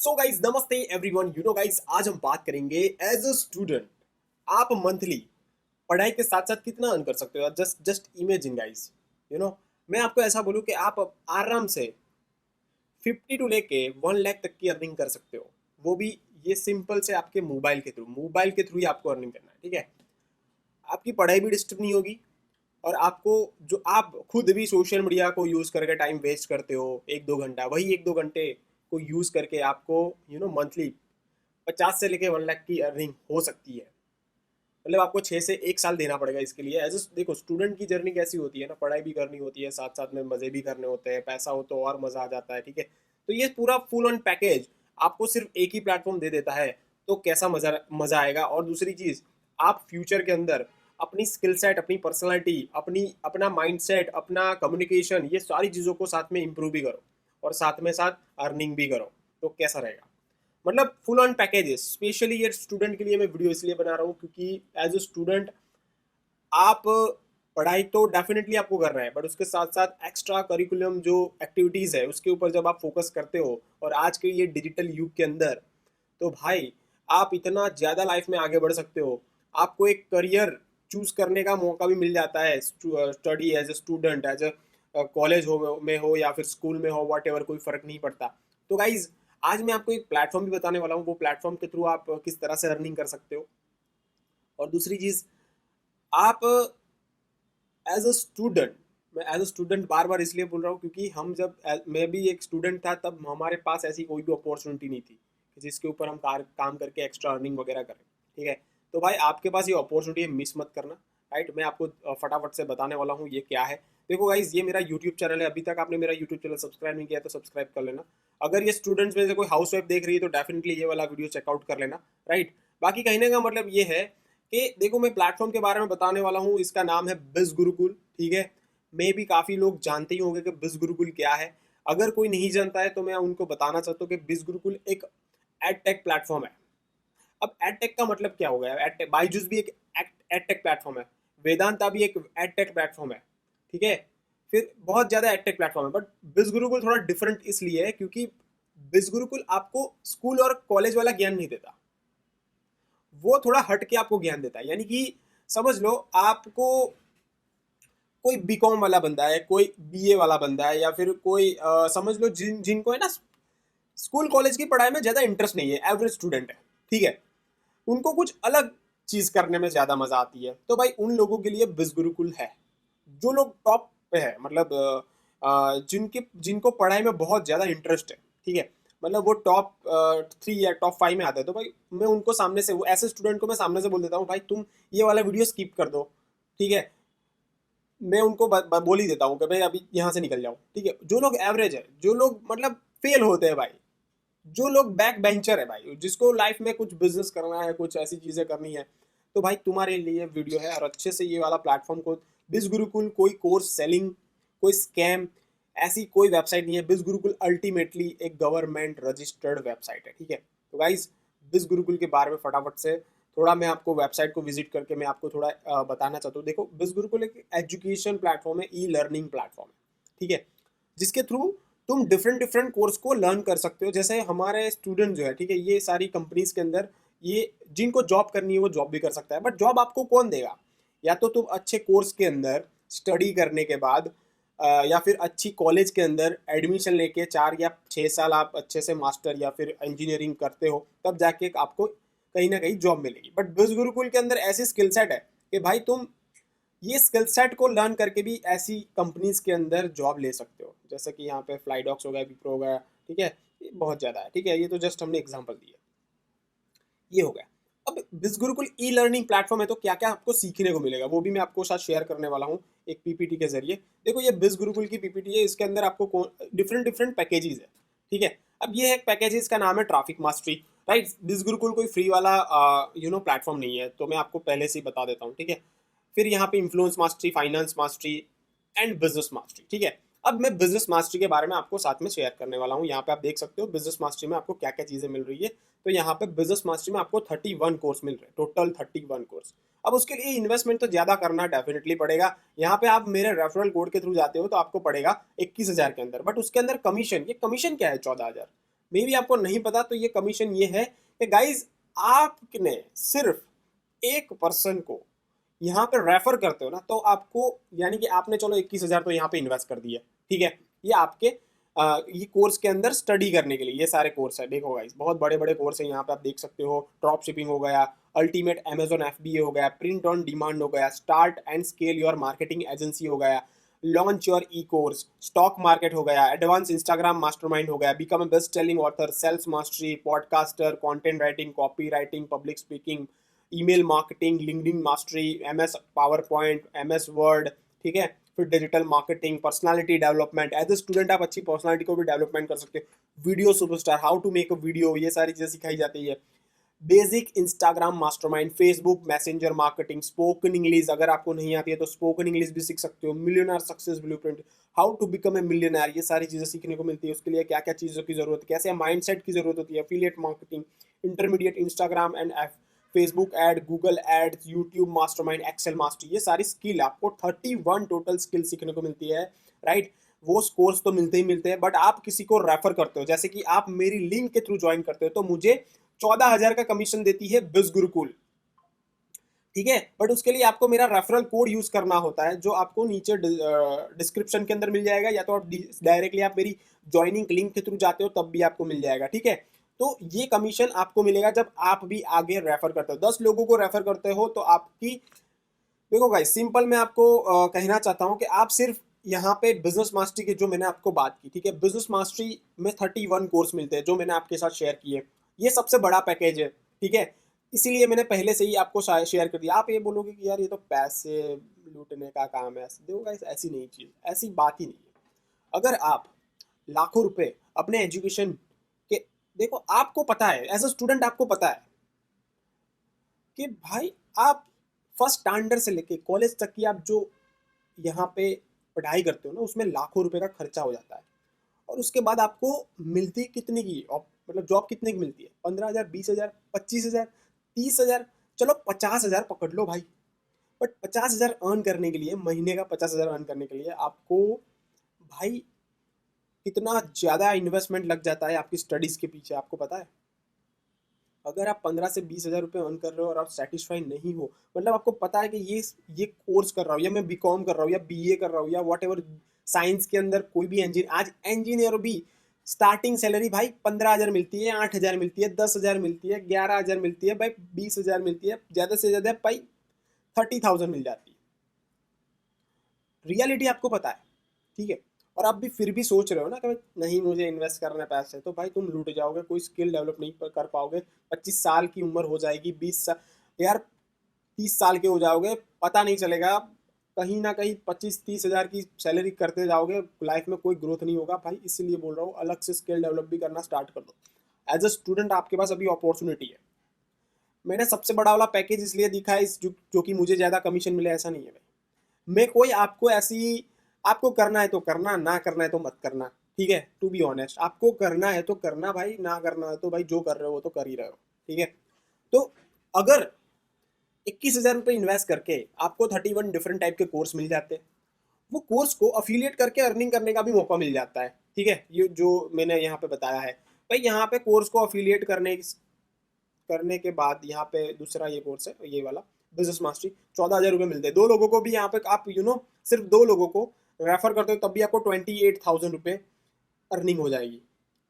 So guys नमस्ते everyone. Guys आज हम बात करेंगे एज अ स्टूडेंट आप मंथली पढ़ाई के साथ साथ कितना अर्न कर सकते हो। Just just imagine guys. मैं आपको ऐसा बोलूं कि आप आराम से 50 टू लेके 1 लाख तक की अर्निंग कर सकते हो। वो भी ये सिंपल से आपके मोबाइल के थ्रू ही आपको अर्निंग करना है। ठीक है, आपकी पढ़ाई भी डिस्टर्ब नहीं होगी और आपको जो आप खुद भी सोशल मीडिया को यूज़ करके टाइम वेस्ट करते हो 1-2 घंटा, वही 1-2 घंटे को यूज़ करके आपको मंथली 50 से लेके 1 लाख की अर्निंग हो सकती है। मतलब आपको 6 से 1 साल देना पड़ेगा इसके लिए। एज देखो, स्टूडेंट की जर्नी कैसी होती है ना, पढ़ाई भी करनी होती है, साथ साथ में मज़े भी करने होते हैं, पैसा हो तो और मज़ा आ जाता है। ठीक है, तो ये पूरा फुल ऑन पैकेज आपको सिर्फ एक ही प्लेटफॉर्म दे देता है, तो कैसा मज़ा मज़ा आएगा। और दूसरी चीज़, आप फ्यूचर के अंदर अपनी स्किल सेट, अपनी पर्सनैलिटी, अपना माइंड सेट, अपना कम्युनिकेशन, ये सारी चीज़ों को साथ में इम्प्रूव भी करो और साथ में साथ अर्निंग भी करो, तो कैसा रहेगा। मतलब फुल ऑन पैकेजेस। स्पेशली ये स्टूडेंट के लिए मैं वीडियो इसलिए बना रहा हूँ क्योंकि एज अ स्टूडेंट आप पढ़ाई तो डेफिनेटली आपको करना है, बट उसके साथ साथ एक्स्ट्रा करिकुलम जो एक्टिविटीज़ है उसके ऊपर जब आप फोकस करते हो और आज के ये डिजिटल युग के अंदर, तो भाई आप इतना ज़्यादा लाइफ में आगे बढ़ सकते हो। आपको एक करियर चूज करने का मौका भी मिल जाता है। Study as a student, as a college हो में हो या फिर स्कूल में हो, वट एवर, कोई फ़र्क नहीं पड़ता। तो गाइज आज मैं आपको एक प्लेटफॉर्म भी बताने वाला हूँ, वो प्लेटफॉर्म के थ्रू आप किस तरह से अर्निंग कर सकते हो। और दूसरी चीज़, आप एज अ स्टूडेंट, मैं एज अ स्टूडेंट बार बार इसलिए बोल रहा हूँ क्योंकि मैं भी एक स्टूडेंट था, तब हमारे पास ऐसी कोई भी अपॉर्चुनिटी नहीं थी कि जिसके ऊपर हम काम करके एक्स्ट्रा अर्निंग वगैरह करें। ठीक है, तो भाई आपके पास ये अपॉर्चुनिटी है, मिस मत करना। राइट, मैं आपको फटाफट से बताने वाला हूँ ये क्या है। देखो गाइज, ये मेरा यूट्यूब चैनल है। अभी तक आपने मेरा यूट्यूब चैनल सब्सक्राइब नहीं किया तो सब्सक्राइब कर लेना। अगर ये स्टूडेंट्स में से कोई हाउस वाइफ देख रही है तो डेफिनेटली ये वाला वीडियो चेकआउट कर लेना। राइट, बाकी कहने का मतलब ये है कि देखो, मैं प्लेटफॉर्म के बारे में बताने वाला हूँ, इसका नाम है बिज गुरुकुल। ठीक है, मे भी काफ़ी लोग जानते ही होंगे कि बिज गुरुकुल क्या है। अगर कोई नहीं जानता है तो मैं उनको बताना चाहता हूँ कि बिज गुरुकुल एक एड टेक प्लेटफॉर्म है। अब एड टेक का मतलब क्या हो गया? एड टेक, बायजूस भी एक एड टेक प्लेटफॉर्म है, वेदांता भी एक एड टेक प्लेटफॉर्म है। ठीक है, फिर बहुत ज़्यादा एड टेक प्लेटफॉर्म है, बट बिज गुरुकुल थोड़ा डिफरेंट इसलिए है क्योंकि बिज गुरुकुल आपको स्कूल और कॉलेज वाला ज्ञान नहीं देता, वो थोड़ा हट के आपको ज्ञान देता है। यानी कि समझ लो, आपको कोई बीकॉम वाला बंदा है, कोई बीए वाला बंदा है, या फिर कोई समझ लो जिनको है ना स्कूल कॉलेज की पढ़ाई में ज़्यादा इंटरेस्ट नहीं है, एवरेज स्टूडेंट है। ठीक है, उनको कुछ अलग चीज़ करने में ज़्यादा मज़ा आती है, तो भाई उन लोगों के लिए बिज गुरुकुल है। जो लोग टॉप पे है, मतलब जिनको पढ़ाई में बहुत ज़्यादा इंटरेस्ट है। ठीक है, मतलब वो टॉप 3 या टॉप 5 में आते हैं, तो भाई मैं उनको सामने से, वो ऐसे स्टूडेंट को मैं सामने से बोल देता हूँ, भाई तुम ये वाला वीडियो स्किप कर दो। ठीक है, मैं उनको बोल ही देता हूँ कि भाई अभी यहाँ से निकल जाओ। ठीक है, जो लोग एवरेज है, जो लोग मतलब फेल होते हैं भाई, जो लोग बैक बेंचर है भाई, जिसको लाइफ में कुछ बिजनेस करना है, कुछ ऐसी चीज़ें करनी है, तो भाई तुम्हारे लिए वीडियो है। और अच्छे से ये वाला प्लेटफॉर्म को, बिज गुरुकुल कोई कोर्स सेलिंग, कोई स्कैम, ऐसी कोई वेबसाइट नहीं है। बिज गुरुकुल अल्टीमेटली एक गवर्नमेंट रजिस्टर्ड वेबसाइट है। ठीक है, तो गाइज बिज गुरुकुल के बारे में फटाफट से थोड़ा मैं आपको वेबसाइट को विजिट करके मैं आपको थोड़ा बताना चाहता हूँ। देखो, बिज गुरुकुल एक एजुकेशन प्लेटफॉर्म है, ई लर्निंग प्लेटफॉर्म है। ठीक है, जिसके थ्रू तुम डिफरेंट डिफरेंट कोर्स को लर्न कर सकते हो। जैसे हमारे स्टूडेंट जो है, ठीक है, ये सारी कंपनीज के अंदर, ये जिनको जॉब करनी है वो जॉब भी कर सकता है, बट जॉब आपको कौन देगा? या तो तुम अच्छे कोर्स के अंदर स्टडी करने के बाद या फिर अच्छी कॉलेज के अंदर एडमिशन लेके 4 या 6 साल आप अच्छे से मास्टर या फिर इंजीनियरिंग करते हो, तब जाके आपको कहीं ना कहीं जॉब मिलेगी। बट बिज गुरुकुल के अंदर ऐसी स्किल सेट है कि भाई तुम ये स्किल सेट को लर्न करके भी ऐसी कंपनीज के अंदर जॉब ले सकते हो, जैसे कि यहाँ पे फ्लाईडॉक्स हो गया, विप्रो हो गया। ठीक है, ये बहुत ज़्यादा है। ठीक है, ये तो जस्ट हमने एग्जांपल दिया, ये हो गया। अब बिज गुरुकुल ई लर्निंग प्लेटफॉर्म है, तो क्या क्या आपको सीखने को मिलेगा वो भी मैं आपको साथ शेयर करने वाला हूँ एक पीपीटी के जरिए। देखो, ये बिज गुरुकुल की पीपीटी है, इसके अंदर आपको डिफरेंट डिफरेंट पैकेजेस है। ठीक है, अब ये एक पैकेज, इसका नाम है ट्रैफिक मास्टरी। राइट, बिज गुरुकुल कोई फ्री वाला प्लेटफॉर्म नहीं है, तो मैं आपको पहले से ही बता देता हूँ। ठीक है, फिर यहाँ पे influence mastery, finance mastery and business mastery. ठीक है, अब मैं बिजनेस मास्टरी के बारे में आपको साथ में शेयर करने वाला हूँ। यहाँ पे आप देख सकते हो बिजनेस मास्टरी में आपको क्या क्या चीज़ें मिल रही है। तो यहाँ पे बिजनेस मास्टरी में आपको 31 कोर्स मिल रहे हैं, टोटल 31 कोर्स। अब उसके लिए इन्वेस्टमेंट तो ज़्यादा करना डेफिनेटली पड़ेगा। यहाँ पे आप मेरे रेफरल कोड के थ्रू जाते हो तो आपको पड़ेगा 21,000 के अंदर, बट उसके अंदर कमीशन, ये कमीशन क्या है? 14,000। मे भी आपको नहीं पता, तो ये कमीशन ये है कि गाइज आपने सिर्फ एक पर्सन को यहाँ पे रेफर करते हो ना, तो आपको यानी कि आपने चलो 21,000 तो यहाँ पे इन्वेस्ट कर दिया, ठीक है, ये आपके ये कोर्स के अंदर स्टडी करने के लिए ये सारे कोर्स है। देखो गाइस बहुत बड़े बड़े कोर्स है यहाँ पे, आप देख सकते हो। ड्रॉप शिपिंग हो गया, अल्टीमेट अमेजोन एफबीए हो गया, प्रिंट ऑन डिमांड हो गया, start and scale your marketing agency हो गया, launch your e course, stock market हो गया, एडवांस इंस्टाग्राम मास्टरमाइंड हो गया, become a best selling author, sales mastery, podcaster, content writing, copy writing, public speaking, email marketing, LinkedIn mastery, MS PowerPoint, MS Word, ठीक है, फिर digital marketing, personality development. As a student आप अच्छी personality को भी development कर सकते हो। Video superstar, how to make a video, ये सारी चीज़ें सिखाई जाती है। Basic Instagram mastermind, Facebook messenger marketing, spoken English अगर आपको नहीं आती है तो स्पोकन इंग्लिश भी सीख सकते हो। Millionaire success blueprint, how to become a millionaire, ये सारी चीज़ें सीखने को मिलती है। उसके लिए क्या क्या चीज़ों की जरूरत है, कैसे माइंडसेट की जरूरत होती है, affiliate marketing, intermediate Instagram and Facebook ad, Google ad, YouTube mastermind, Excel master, ये सारी स्किल आपको 31 टोटल स्किल सीखने को मिलती है, राइट। वो कोर्स तो मिलते ही मिलते हैं, बट आप किसी को रेफर करते हो, जैसे कि आप मेरी लिंक के थ्रू ज्वाइन करते हो तो मुझे 14,000 का कमीशन देती है बिज गुरुकुल, ठीक है। बट उसके लिए आपको मेरा रेफरल कोड यूज करना होता है, जो आपको नीचे डिस्क्रिप्शन के अंदर मिल जाएगा, या तो आप डायरेक्टली आप मेरी ज्वाइनिंग लिंक के थ्रू जाते हो तब भी आपको मिल जाएगा, ठीक है। तो ये कमीशन आपको मिलेगा जब आप भी आगे रेफर करते हो। 10 लोगों को रेफर करते हो तो आपकी, देखो गाइस सिंपल मैं आपको कहना चाहता हूँ कि आप सिर्फ यहाँ पे बिजनेस मास्टरी की जो मैंने आपको बात की, ठीक है, बिजनेस मास्टरी में 31 कोर्स मिलते हैं जो मैंने आपके साथ शेयर किए। ये सबसे बड़ा पैकेज है, ठीक है, इसीलिए मैंने पहले से ही आपको शेयर कर दिया। आप ये बोलोगे कि यार ये तो पैसे लूटने का काम है, देखो गाइस ऐसी नहीं चीज, ऐसी बात ही नहीं है। अगर आप लाखों रुपए अपने एजुकेशन के, देखो आपको पता है एज अ स्टूडेंट, आपको पता है कि भाई आप फर्स्ट स्टैंडर्ड से लेके कॉलेज तक की आप जो यहाँ पे पढ़ाई करते हो ना, उसमें लाखों रुपए का खर्चा हो जाता है। और उसके बाद आपको मिलती कितने की, और मतलब जॉब कितने की मिलती है? 15,000, 20,000, 25,000, 30,000, चलो 50,000 पकड़ लो भाई। बट 50,000 अर्न करने के लिए, महीने का 50,000 अर्न करने के लिए आपको भाई कितना ज़्यादा इन्वेस्टमेंट लग जाता है आपकी स्टडीज़ के पीछे, आपको पता है। अगर आप 15 से 20,000 रुपये अर्न कर रहे हो और आप सेटिस्फाई नहीं हो, मतलब आपको पता है कि ये कोर्स कर रहा हूँ, या मैं बीकॉम कर रहा हूँ, या बीए कर रहा हूँ, या वॉट एवर साइंस के अंदर कोई भी इंजीनियर, आज इंजीनियर भी स्टार्टिंग सैलरी भाई 15,000 मिलती है, 8,000 मिलती है, 10,000 मिलती है, 11,000 मिलती है भाई, 20,000 मिलती है, ज़्यादा से ज़्यादा भाई 30,000 मिल जाती है। रियलिटी आपको पता है, ठीक है। और आप भी फिर भी सोच रहे हो ना कि भाई नहीं मुझे इन्वेस्ट करना है पैसे, तो भाई तुम लूट जाओगे, कोई स्किल डेवलप नहीं कर पाओगे। 25 साल की उम्र हो जाएगी, 20 साल, यार 30 साल के हो जाओगे, पता नहीं चलेगा, कहीं ना कहीं 25-30 हज़ार की सैलरी करते जाओगे, लाइफ में कोई ग्रोथ नहीं होगा भाई। इसीलिए बोल रहा हूँ अलग से स्किल डेवलप भी करना स्टार्ट कर दो। एज अ स्टूडेंट आपके पास अभी अपॉर्चुनिटी है। मैंने सबसे बड़ा वाला पैकेज इसलिए दिखा है जो कि मुझे ज़्यादा कमीशन मिले, ऐसा नहीं है भाई। मैं कोई आपको ऐसी, आपको करना है तो करना, ना करना है तो मत करना, ठीक है। टू बी ऑनेस्ट, आपको करना है तो करना भाई, ना करना है तो भाई जो कर रहे हो वो तो कर ही रहे हो, ठीक है। तो अगर 21,000 रुपये इन्वेस्ट करके आपको 31 डिफरेंट टाइप के कोर्स मिल जाते हैं, वो कोर्स को अफिलिएट करके अर्निंग करने का भी मौका मिल जाता है, ठीक है। ये जो मैंने यहाँ पे बताया है भाई, यहाँ पे कोर्स को अफिलिएट करने करने के बाद यहाँ पे दूसरा ये कोर्स है, ये वाला बिजनेस मास्टरी, 14,000 रुपये मिलते हैं। दो लोगों को भी यहाँ पे आप सिर्फ 2 लोगों को रेफर करते हो तब भी आपको 28,000 रुपये अर्निंग हो जाएगी,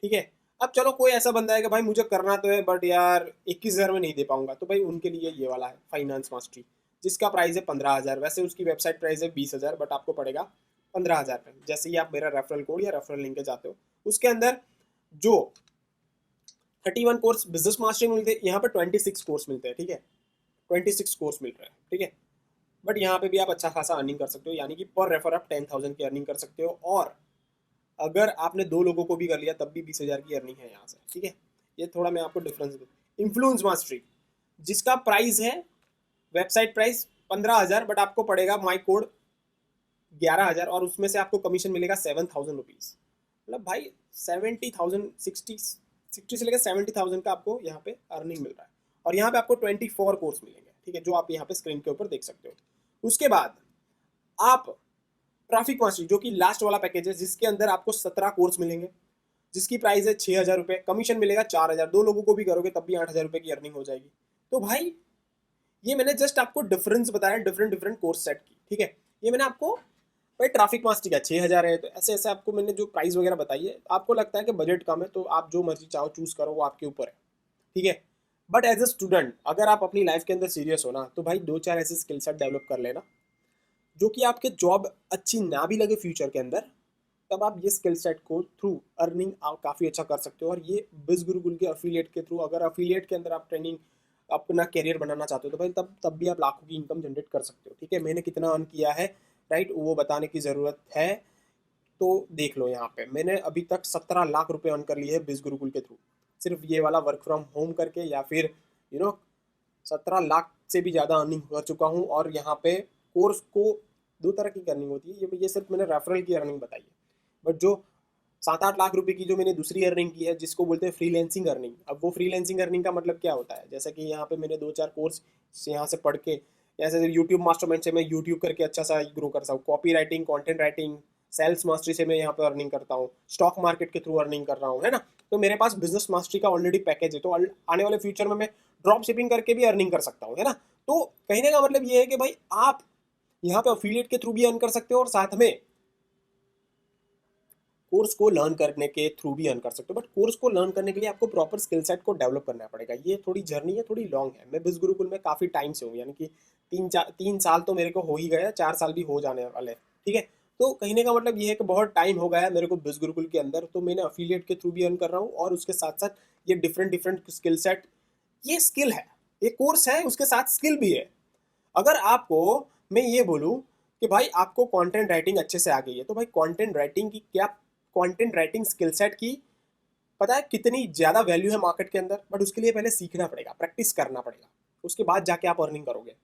ठीक है। अब चलो कोई ऐसा बंदा है कि भाई मुझे करना तो है बट यार 21,000 में नहीं दे पाऊंगा, तो भाई उनके लिए ये वाला है फाइनेंस मास्टरी, जिसका प्राइस है 15,000। वैसे उसकी वेबसाइट प्राइस है 20,000, बट आपको पड़ेगा 15,000 में, जैसे ही आप मेरा रेफरल कोड या रेफरल लिंक के जाते हो। उसके अंदर जो 31 कोर्स बिजनेस मास्टरी मिलते हैं, यहाँ पे 26 कोर्स मिलते हैं, ठीक है। 26 कोर्स मिल रहा है, ठीक है। बट यहाँ पे भी आप अच्छा खासा अर्निंग कर सकते हो, यानी कि पर रेफर आप 10,000 की अर्निंग कर सकते हो। और अगर आपने 2 लोगों को भी कर लिया तब भी 20,000 की अर्निंग है यहाँ से, ठीक है। ये थोड़ा मैं आपको डिफरेंस दूँ। इन्फ्लुएंस मास्टरी, जिसका प्राइस है वेबसाइट प्राइस 15,000, बट आपको पड़ेगा माई कोड 11,000, और उसमें से आपको कमीशन मिलेगा 7,000 रुपीज़। मतलब भाई 70,000, 60 से लेकर 70,000 का आपको यहाँ पे अर्निंग मिल रहा है। और यहाँ पे आपको 24 कोर्स मिलेंगे, ठीक है, जो आप यहाँ पे स्क्रीन के ऊपर देख सकते हो। उसके बाद आप ट्रैफिक मास्टरी, जो कि लास्ट वाला पैकेज है, जिसके अंदर आपको 17 कोर्स मिलेंगे, जिसकी प्राइस है 6,000 रुपये, कमीशन मिलेगा 4,000, 2 लोगों को भी करोगे तब भी 8,000 रुपये की अर्निंग हो जाएगी। तो भाई ये मैंने जस्ट आपको डिफरेंस बताया डिफरेंट डिफरेंट कोर्स सेट की, ठीक है। ये मैंने आपको भाई ट्रैफिक मास्टर का 6,000 है, तो ऐसे ऐसे आपको मैंने जो प्राइस वगैरह बताई है, आपको लगता है कि बजट कम है तो आप जो मर्जी चाहो चूज करो, वो आपके ऊपर है, ठीक है। बट एज ए स्टूडेंट अगर आप अपनी लाइफ के अंदर सीरियस हो ना, तो भाई 2-4 ऐसे स्किल सेट डेवलप कर लेना जो कि आपके जॉब अच्छी ना भी लगे फ्यूचर के अंदर, तब आप ये स्किल सेट को थ्रू अर्निंग आप काफ़ी अच्छा कर सकते हो। और ये बिज गुरुकुल के अफिलिएट के थ्रू, अगर अफिलिएट के अंदर आप ट्रेनिंग अपना करियर बनाना चाहते हो, तो भाई तब भी आप लाखों की इनकम जनरेट कर सकते हो, ठीक है। मैंने कितना अर्न किया है, राइट, वो बताने की ज़रूरत है। तो देख लो यहाँ पे मैंने अभी तक 17 लाख रुपए अर्न कर लिए हैं बिज गुरुकुल के थ्रू, सिर्फ ये वाला वर्क फ्रॉम होम करके, या फिर 17 लाख से भी ज़्यादा अर्निंग कर चुका हूँ। और यहाँ पे कोर्स को 2 तरह की अर्निंग होती है, ये सिर्फ मैंने रेफरल की अर्निंग बताई है। बट जो 7-8 लाख रुपए की जो मैंने दूसरी अर्निंग की है, जिसको बोलते हैं फ्रीलैंसिंग अर्निंग, अब वो फ्रीलैंसिंग अर्निंग का मतलब क्या होता है, जैसे कि यहाँ पे मैंने 2-4 कोर्स यहाँ से पढ़ के, जैसे यूट्यूब मास्टरमाइंड से मैं यूट्यूब करके अच्छा सा ग्रो कर सकता हूँ, copy writing, content writing, sales mastery से मैं यहाँ पे अर्निंग करता हूँ, स्टॉक मार्केट के थ्रू अर्निंग कर रहा हूँ, है ना। तो मेरे पास बिजनेस मास्टरी का ऑलरेडी पैकेज है, तो आने वाले फ्यूचर में मैं ड्रॉप शिपिंग करके भी अर्निंग कर सकता हूँ, है ना। तो कहने का मतलब ये है कि भाई आप यहाँ पे अफिलिएट के थ्रू भी अर्न कर सकते हो, और साथ में कोर्स को लर्न करने के थ्रू भी अर्न कर सकते हो। बट कोर्स को लर्न करने के लिए आपको प्रॉपर स्किल सेट को डेवलप करना पड़ेगा। ये थोड़ी जर्नी है, थोड़ी लॉन्ग है। मैं बिज गुरुकुल में काफ़ी टाइम से हूँ, यानी कि 3 साल तो मेरे को हो ही गया, 4 साल भी हो जाने वाले, ठीक है। तो कहने का मतलब ये है कि बहुत टाइम हो गया है मेरे को बिज गुरुकुल के अंदर, तो मैंने अफिलिएट के थ्रू भी अर्न कर रहा हूँ, और उसके साथ साथ ये डिफरेंट डिफरेंट स्किल सेट, ये स्किल है, ये कोर्स है, उसके साथ स्किल भी है। अगर आपको मैं ये बोलूँ कि भाई आपको कंटेंट राइटिंग अच्छे से आ गई है, तो भाई कंटेंट राइटिंग की क्या, कंटेंट राइटिंग स्किल सेट की पता है कितनी ज़्यादा वैल्यू है मार्केट के अंदर। बट उसके लिए पहले सीखना पड़ेगा, प्रैक्टिस करना पड़ेगा, उसके बाद जाके आप अर्निंग करोगे।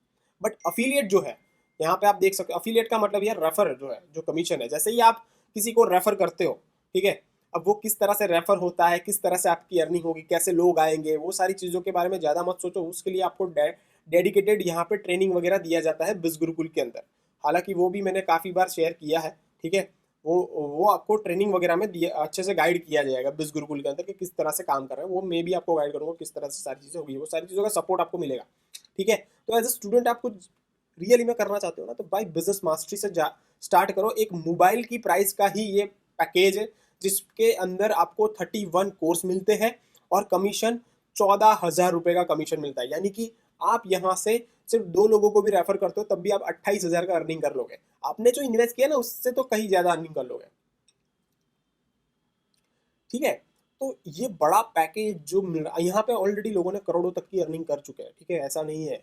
बट अफिलिएट जो है, यहाँ पे आप देख सकते हो, अफिलिएट का मतलब यार रेफर जो है, जो कमीशन है, जैसे ही आप किसी को रेफर करते हो, ठीक है, अब वो किस तरह से रेफर होता है, किस तरह से आपकी अर्निंग होगी, कैसे लोग आएंगे, वो सारी चीज़ों के बारे में ज़्यादा मत सोचो। उसके लिए आपको डेडिकेटेड यहाँ पे ट्रेनिंग वगैरह दिया जाता है बिज गुरुकुल के अंदर। हालांकि वो भी मैंने काफ़ी बार शेयर किया है, ठीक है। वो आपको ट्रेनिंग वगैरह में दिए, अच्छे से गाइड किया जाएगा बिज गुरुकुल के अंदर कि किस तरह से काम कर रहे हैं। वो मैं भी आपको गाइड करूँगा किस तरह से सारी चीज़ें होगी, वो सारी चीज़ों का सपोर्ट आपको मिलेगा, ठीक है। तो एज ए स्टूडेंट आपको रियली में करना चाहते हो ना, तो भाई बिजनेस मास्टरी से स्टार्ट करो। एक मोबाइल की प्राइस का ही ये पैकेज है, जिसके अंदर आपको 31 कोर्स मिलते हैं, और कमीशन 14,000 रुपये का कमीशन मिलता है। यानी कि आप यहाँ से सिर्फ 2 लोगों को भी रेफर करते हो, तब भी आप 28,000 का अर्निंग कर लोगे। आपने जो इन्वेस्ट किया ना, उससे तो कहीं ज्यादा अर्निंग कर लोगे, ठीक है। तो ये बड़ा पैकेज जो मिल रहा है यहाँ पे, ऑलरेडी लोगों ने करोड़ों तक की अर्निंग कर चुके हैं, ठीक है, ऐसा नहीं है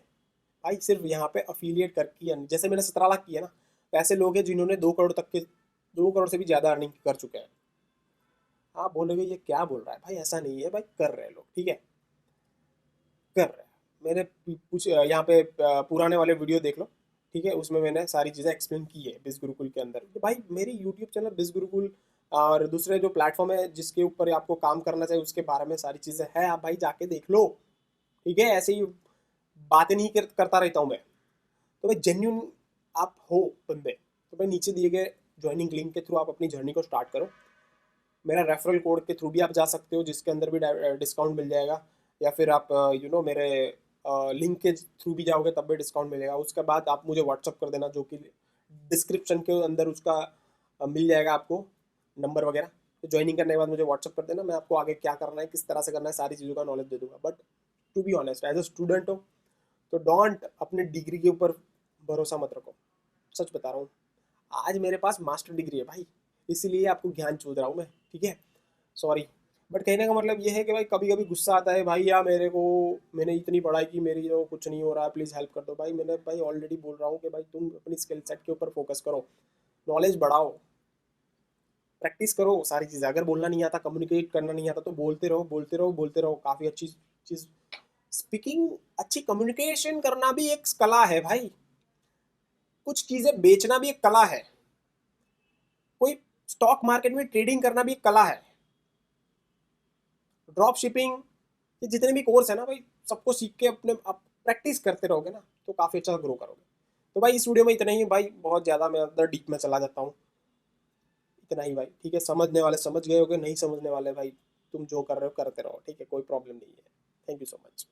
भाई। सिर्फ यहाँ पे अफिलिएट करके जैसे मैंने 17 लाख किया ना, तो ऐसे लोग हैं जिन्होंने 2 करोड़ तक के, 2 करोड़ से भी ज्यादा अर्निंग कर चुके हैं। आप बोलोगे ये क्या बोल रहा है भाई, ऐसा नहीं है भाई, कर रहे हैं लोग, ठीक है, कर रहे हैं। मैंने कुछ यहाँ पे पुराने वाले वीडियो देख लो, ठीक है, उसमें मैंने सारी चीज़ें एक्सप्लेन की है बिज गुरुकुल के अंदर। तो भाई मेरी यूट्यूब चैनल बिज गुरुकुल और दूसरे जो प्लेटफॉर्म है जिसके ऊपर आपको काम करना चाहिए, उसके बारे में सारी चीज़ें हैं, आप भाई जाके देख लो, ठीक है। ऐसे ही बातें नहीं करता रहता हूँ मैं। तो भाई जेन्यून आप हो बंदे, तो भाई नीचे दिए गए ज्वाइनिंग लिंक के थ्रू आप अपनी जर्नी को स्टार्ट करो। मेरा रेफरल कोड के थ्रू भी आप जा सकते हो, जिसके अंदर भी डिस्काउंट मिल जाएगा, या फिर आप मेरे लिंक के थ्रू भी जाओगे तब भी डिस्काउंट मिलेगा। उसके बाद आप मुझे व्हाट्सअप कर देना, जो कि डिस्क्रिप्शन के अंदर उसका मिल जाएगा आपको नंबर वगैरह। तो ज्वाइनिंग करने के बाद मुझे व्हाट्सअप कर देना, मैं आपको आगे क्या करना है, किस तरह से करना है, सारी चीज़ों का नॉलेज दे दूंगा। But to be honest, as a student हो तो डोंट अपने डिग्री के ऊपर भरोसा मत रखो, सच बता रहा हूँ। आज मेरे पास मास्टर डिग्री है भाई, इसीलिए आपको ज्ञान चूद रहा हूँ मैं, ठीक है, सॉरी। बट कहने का मतलब ये है कि भाई कभी कभी गुस्सा आता है, भाई या मेरे को, मैंने इतनी पढ़ाई की, मेरी तो कुछ नहीं हो रहा है, प्लीज़ हेल्प कर दो। भाई मैंने भाई ऑलरेडी बोल रहा हूँ कि भाई तुम अपनी स्किल सेट के ऊपर फोकस करो, नॉलेज बढ़ाओ, प्रैक्टिस करो सारी चीज़ें। अगर बोलना नहीं आता, कम्युनिकेट करना नहीं आता, तो बोलते रहो बोलते रहो बोलते रहो, काफ़ी अच्छी चीज़। स्पीकिंग, अच्छी कम्युनिकेशन करना भी एक कला है भाई। कुछ चीज़ें बेचना भी एक कला है, कोई स्टॉक मार्केट में ट्रेडिंग करना भी एक कला है, ड्रॉप शिपिंग, ये जितने भी कोर्स है ना भाई, सबको सीख के अपने आप प्रैक्टिस करते रहोगे ना, तो काफ़ी अच्छा ग्रो करोगे। तो भाई इस वीडियो में इतना ही है भाई, बहुत ज़्यादा मैं अंदर डीप में चला जाता हूँ, इतना ही भाई, ठीक है। समझने वाले समझ गए होगे, नहीं समझने वाले भाई तुम जो कर रहे हो करते रहो, ठीक है, कोई प्रॉब्लम नहीं है। Thank you so much.